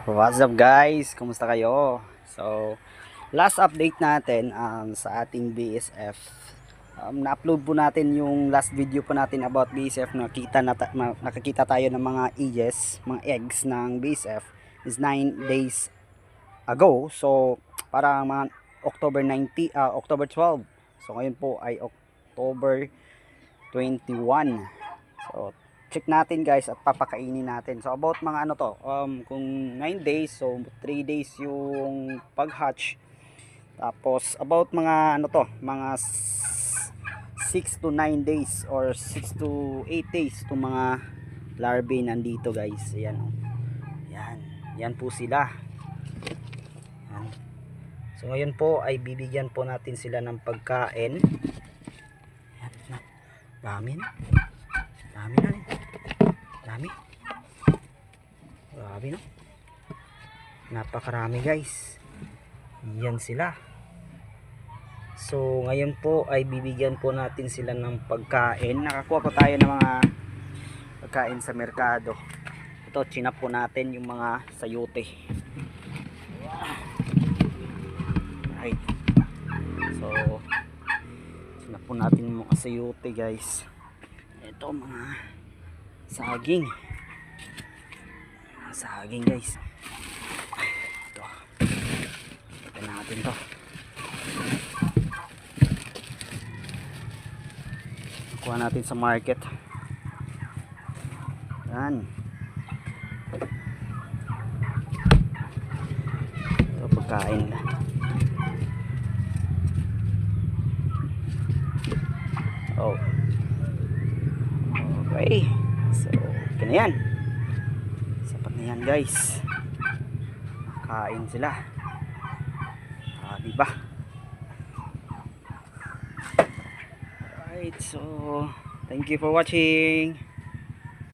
What's up guys? Kumusta kayo? So, last update natin sa ating BSF. Na-upload po natin yung last video po natin about BSF. Nakakita tayo ng mga edges, mga eggs ng BSF is 9 days ago. So, parang mga October 12. So, ngayon po ay October 21. So, check natin guys at papakainin natin. So about mga ano to, kung 9 days, so 3 days yung pag-hatch. Tapos about mga ano to, mga 6 to 9 days or 6 to 8 days itong mga larvae nandito guys. Ayan oh. Yan. Yan po sila. Yan. So ngayon po ay bibigyan po natin sila ng pagkain. Yan na. Dami na. Dami na rin. Dami. Grabe no. Napakarami guys. Yan sila. So ngayon po ay bibigyan po natin sila ng pagkain. Nakakuha po tayo ng mga pagkain sa merkado. Ito, chinap po natin yung mga sayote. Right. So chinap po natin yung mga sayote guys. Ito mga saging. Saging guys. Ito. Ito natin to. Kuha natin sa market. Yan. Ito pagkain na. Oh. Okay. So, ito na yan. Sapat na yan guys. Kain sila. Diba? Alright, so thank you for watching.